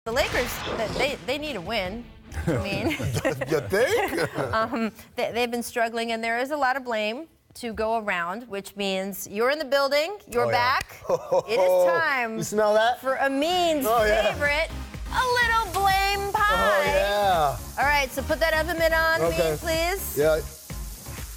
The Lakers, they need a win. I mean, you think? They've been struggling, and there is a lot of blame to go around, which means you're in the building, you're back. It is time you smell that? for Amin's favorite, a little blame pie. Oh, yeah. All right, so put that oven mitt on, Amin, please. Yeah.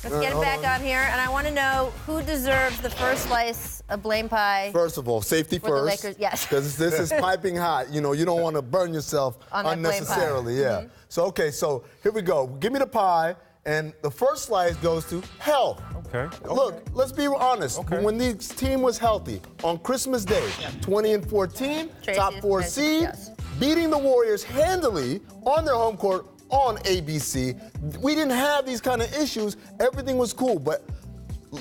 Let's get it back on here, and I want to know who deserves the first slice of blame pie. First of all, safety for first. the Lakers, yes. Because this is piping hot. You know, you don't want to burn yourself on unnecessarily. Yeah. Mm-hmm. So, okay, so here we go. Give me the pie, and the first slice goes to health. Okay. Look, let's be honest. Okay. When the team was healthy, on Christmas Day, 20-14, Tracy top 4 is- seed, yes. beating the Warriors handily on their home court on ABC. We didn't have these kind of issues. Everything was cool, but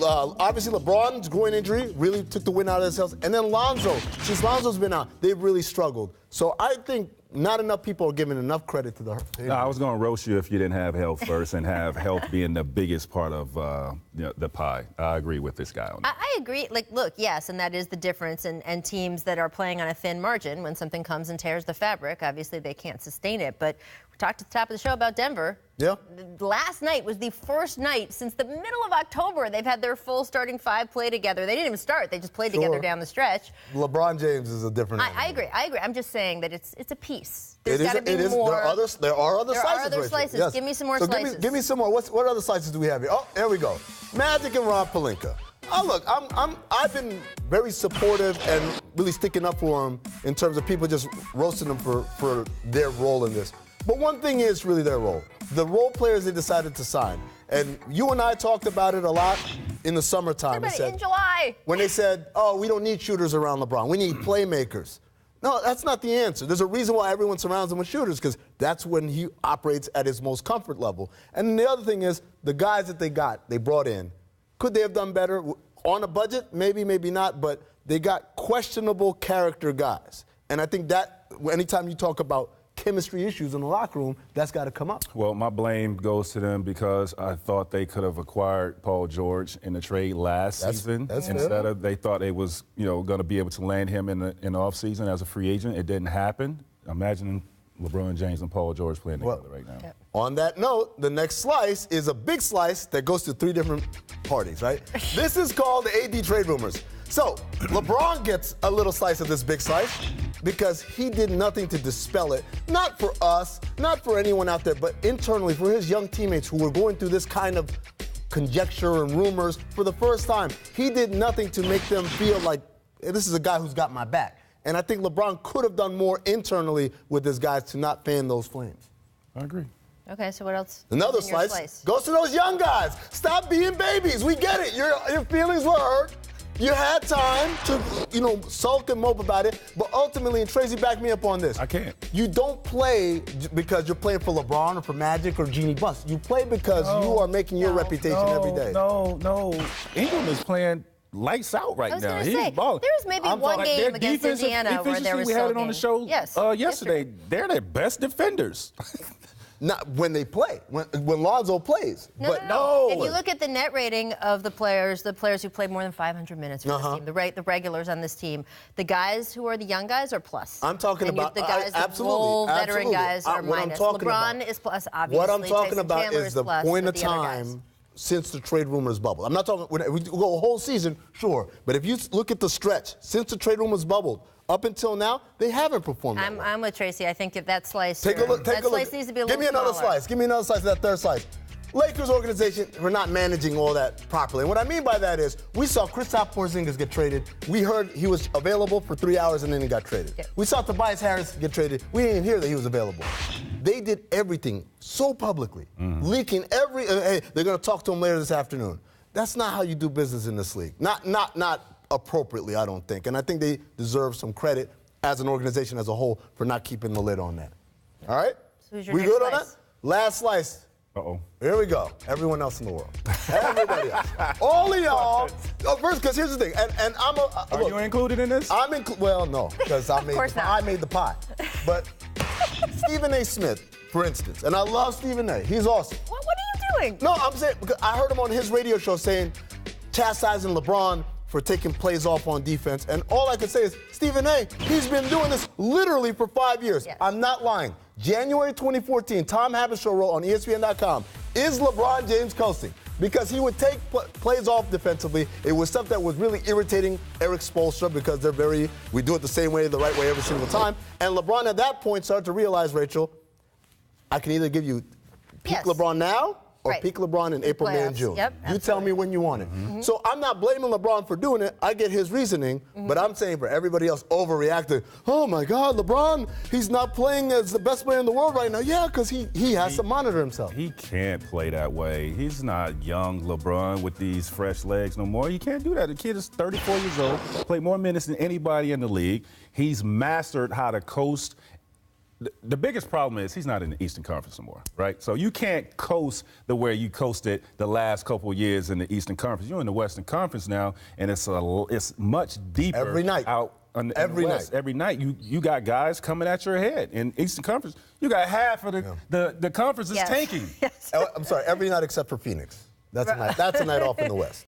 obviously LeBron's groin injury really took the wind out of his sails. And then Lonzo, since Lonzo's been out, they've really struggled. So I think not enough people are giving enough credit to the No, I was going to roast you if you didn't have health first and have health being the biggest part of the pie. I agree with this guy on that. I agree. Like, look, yes, and that is the difference. And teams that are playing on a thin margin, when something comes and tears the fabric, obviously they can't sustain it. But we talked at the top of the show about Denver. Yeah. Last night was the first night since the middle of October they've had their full starting five play together. They didn't even start. They just played together down the stretch. LeBron James is a different I agree. I'm just saying that it's a piece. There's got to be it is. more. There are other slices. There are other Rachel. slices. Yes. Give me some more so slices. Give me some more. What other slices do we have here? Oh, there we go. Magic and Rob Pelinka. Oh, look, I've been very supportive and really sticking up for him in terms of people just roasting them for their role in this. But one thing is really their role. The role players they decided to sign. And you and I talked about it a lot in the summertime. In July. When they said, oh, we don't need shooters around LeBron. We need playmakers. No, that's not the answer. There's a reason why everyone surrounds him with shooters, because that's when he operates at his most comfort level. And the other thing is, the guys that they brought in, could they have done better? On a budget? Maybe, maybe not, but they got questionable character guys. And I think that anytime you talk about chemistry issues in the locker room, that's got to come up. Well, my blame goes to them because I thought they could have acquired Paul George in the trade last season. Instead of they thought they was going to be able to land him in the offseason as a free agent. It didn't happen. Imagine LeBron James and Paul George playing together right now. Yep. On that note, the next slice is a big slice that goes to 3 different parties, right? This is called the AD trade rumors. So LeBron gets a little slice of this big slice because he did nothing to dispel it. Not for us, not for anyone out there, but internally for his young teammates who were going through this kind of conjecture and rumors for the first time. He did nothing to make them feel like this is a guy who's got my back. And I think LeBron could have done more internally with his guys to not fan those flames. I agree. Okay, so what else? Another slice goes to those young guys. Stop being babies. We get it. Your feelings were hurt. You had time to, sulk and mope about it, but ultimately, and Tracy, back me up on this. I can't. You don't play because you're playing for LeBron or for Magic or Jeannie Buss. You play because you are making your reputation every day. No. Ingram is playing lights out right now. He's balling. There was maybe one game against Indiana where there was we had it on the show yesterday. They're their best defenders. Not when they play, when Lonzo plays. No. If you look at the net rating of the players who played more than 500 minutes for this team, the regulars on this team, the guys who are the young guys are plus. I'm talking about the guys, the role veteran guys are minus. LeBron is plus, obviously. What I'm talking Tyson about Chandler is the plus point of the other time guys. since the trade rumors bubbled. I'm not talking, we go a whole season, sure. But if you look at the stretch, since the trade rumors bubbled, up until now, they haven't performed that well. I'm with Tracy. I think if that slice, take a look. Slice needs to be a little Give me another smaller. slice. Give me another slice of that third slice. Lakers organization, we're not managing all that properly. And what I mean by that is, we saw Kristaps Porzingis get traded. We heard he was available for 3 hours and then he got traded. Yeah. We saw Tobias Harris get traded. We didn't hear that he was available. They did everything so publicly, leaking hey, they're going to talk to him later this afternoon. That's not how you do business in this league. Not appropriately, I don't think. And I think they deserve some credit as an organization as a whole for not keeping the lid on that. All right? So who's your we next good slice? on that? Last slice. Uh-oh. Here we go. Everyone else in the world. Everybody else. All of y'all. First, because here's the thing. And I'm a. Are you included in this? Well, no, because I made the pie. But Stephen A. Smith, for instance, and I love Stephen A. He's awesome. What are you doing? No, I'm saying, because I heard him on his radio show saying, chastising LeBron for taking plays off on defense. And all I can say is, Stephen A., he's been doing this literally for 5 years. Yes. I'm not lying. January 2014, Tom Habishaw wrote on ESPN.com, is LeBron James coasting? Because he would take plays off defensively. It was stuff that was really irritating Eric Spoelstra because we do it the same way, the right way every single time. And LeBron at that point started to realize, Rachel, I can either give you peak LeBron now or peak LeBron in April, May, and June. Yep, you tell me when you want it. So I'm not blaming LeBron for doing it. I get his reasoning, but I'm saying for everybody else overreacting, oh my God, LeBron, he's not playing as the best player in the world right now. Yeah, because he has to monitor himself. He can't play that way. He's not young LeBron with these fresh legs no more. You can't do that. The kid is 34 years old, played more minutes than anybody in the league. He's mastered how to coast. The biggest problem is he's not in the Eastern Conference anymore, right? So you can't coast the way you coasted the last couple of years in the Eastern Conference. You're in the Western Conference now, and it's much deeper. Every night. Every night. Every night you got guys coming at your head. In Eastern Conference, you got half of the conference is tanking. I'm sorry, every night except for Phoenix. That's a night off in the West.